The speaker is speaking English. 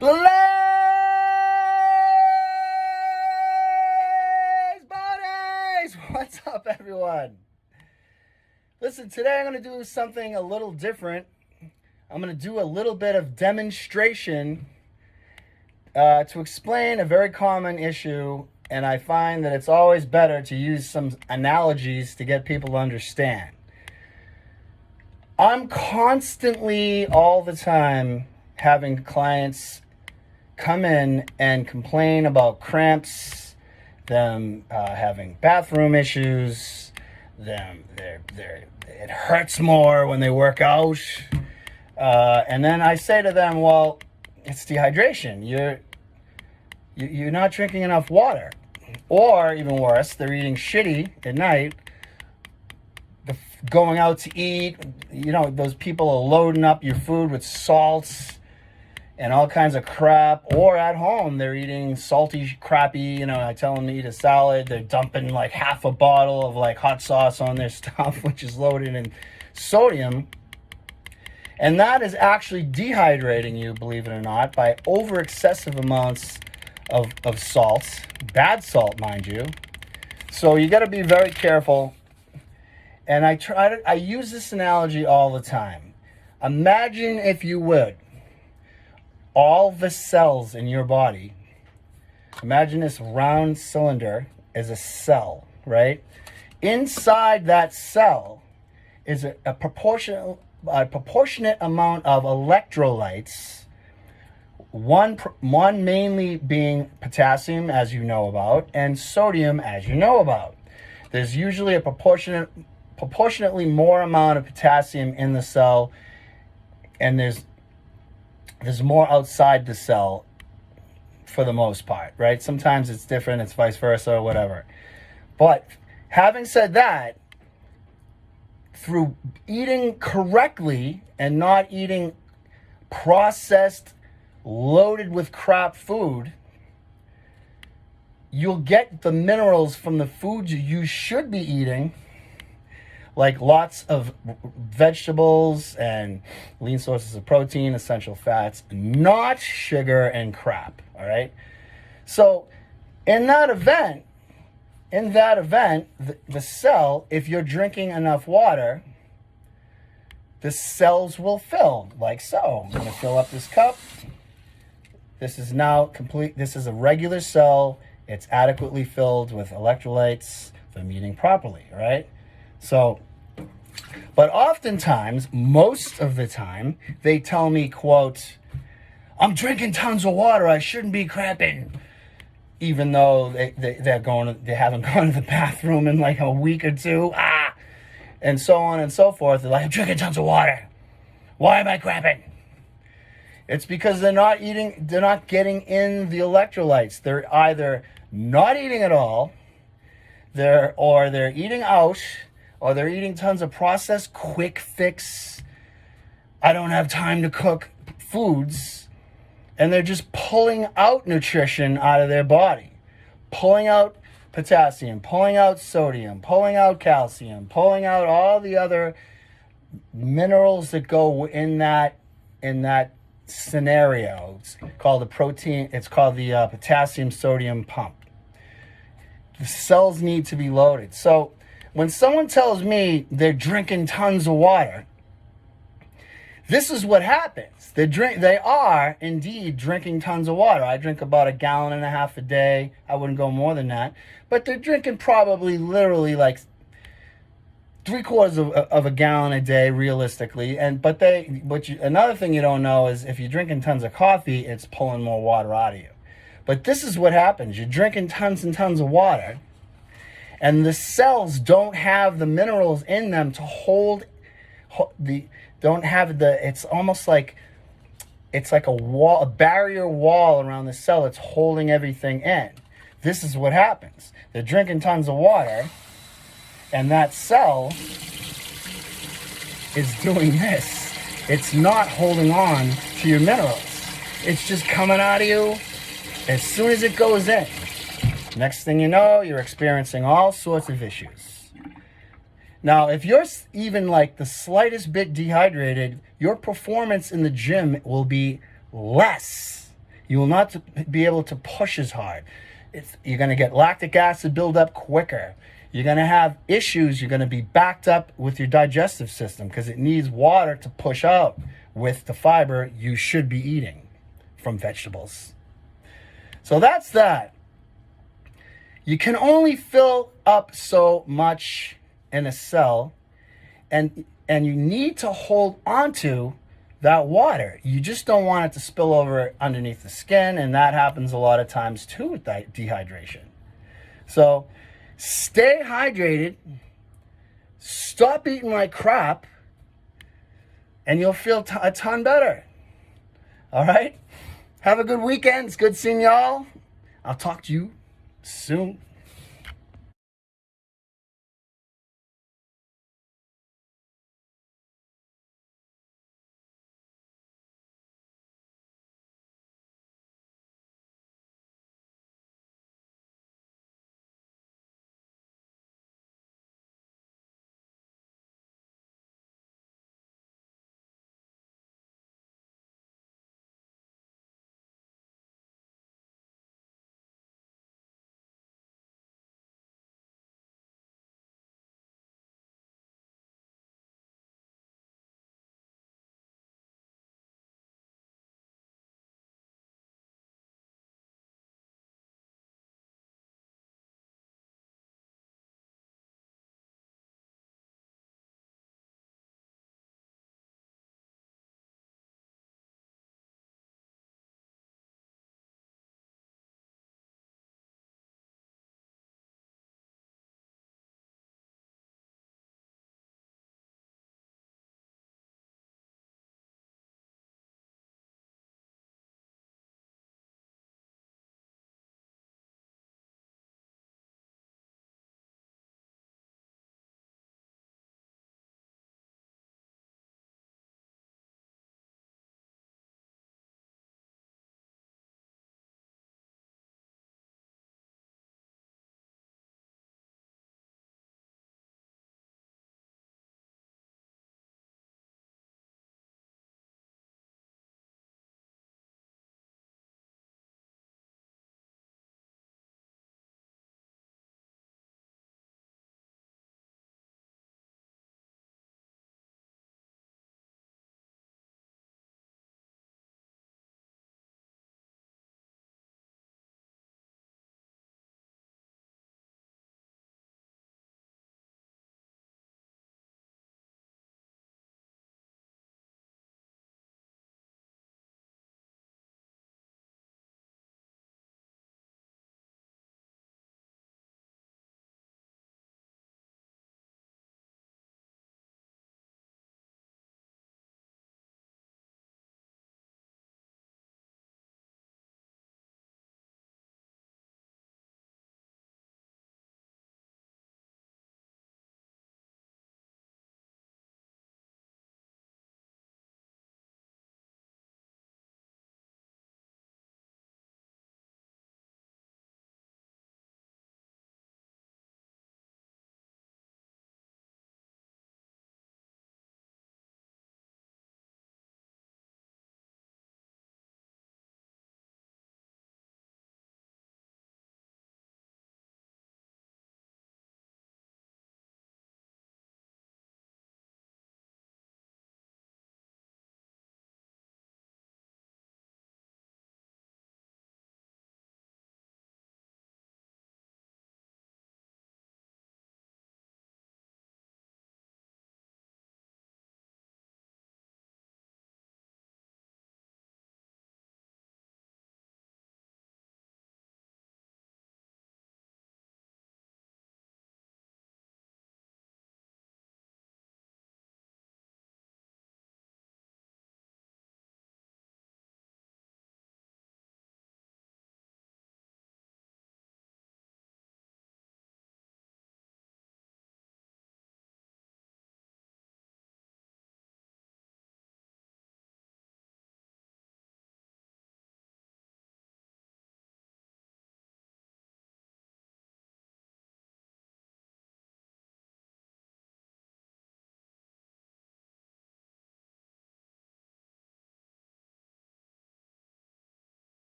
BlazeBodyz! What's up, everyone? Listen, today I'm going to do something a little different. I'm going to do a little bit of demonstration to explain a very common issue, and I find that it's always better to use some analogies to get people to understand. I'm constantly, all the time, having clients come in and complain about cramps, them having bathroom issues, it hurts more when they work out, and then I say to them, well, it's dehydration. You're not drinking enough water, or even worse, they're eating shitty at night, going out to eat. You know, those people are loading up your food with salts and all kinds of crap, or at home they're eating salty, crappy, I tell them to eat a salad, they're dumping like half a bottle of like hot sauce on their stuff, which is loaded in sodium, and that is actually dehydrating you, believe it or not, by over excessive amounts of salt, bad salt, mind you. So you got to be very careful, and I use this analogy all the time. Imagine, if you would, all the cells in your body. Imagine this round cylinder as a cell, right? Inside that cell is a proportionate amount of electrolytes, one mainly being potassium, as you know about, and sodium, as you know about. There's usually a proportionately more amount of potassium in the cell, and there's more outside the cell for the most part, right? Sometimes it's different, it's vice versa, or whatever. But having said that, through eating correctly and not eating processed, loaded with crap food, you'll get the minerals from the foods you should be eating, like lots of vegetables and lean sources of protein, essential fats, not sugar and crap, all right? So in that event, the cell, if you're drinking enough water, the cells will fill, like so. I'm gonna fill up this cup. This is now complete. This is a regular cell. It's adequately filled with electrolytes if I'm eating properly, all right? So, but oftentimes, most of the time, they tell me, quote, I'm drinking tons of water, I shouldn't be cramping, even though they haven't gone to the bathroom in like a week or two, and so on and so forth. They're like, I'm drinking tons of water, why am I cramping? It's because they're not getting in the electrolytes. They're either not eating at all, they're eating out, or they're eating tons of processed, quick fix, I don't have time to cook foods, and they're just pulling out nutrition out of their body, pulling out potassium, pulling out sodium, pulling out calcium, pulling out all the other minerals that go in that scenario. It's called the potassium sodium pump. The cells need to be loaded. So when someone tells me they're drinking tons of water, this is what happens. They are indeed drinking tons of water. I drink about 1.5 gallons a day. I wouldn't go more than that. But they're drinking probably literally like 3/4 of a gallon a day, realistically. Another thing you don't know is if you're drinking tons of coffee, it's pulling more water out of you. But this is what happens. You're drinking tons and tons of water, and the cells don't have the minerals in them to it's almost like it's like a barrier wall around the cell. It's holding everything in. This is what happens. They're drinking tons of water, and that cell is doing this. It's not holding on to your minerals. It's just coming out of you as soon as it goes in. Next thing you know, you're experiencing all sorts of issues. Now, if you're even like the slightest bit dehydrated, your performance in the gym will be less. You will not be able to push as hard. You're going to get lactic acid build up quicker. You're going to have issues. You're going to be backed up with your digestive system because it needs water to push out with the fiber you should be eating from vegetables. So that's that. You can only fill up so much in a cell, and you need to hold onto that water. You just don't want it to spill over underneath the skin, and that happens a lot of times too with dehydration. So stay hydrated, stop eating like crap, and you'll feel a ton better. All right? Have a good weekend. It's good seeing y'all. I'll talk to you soon.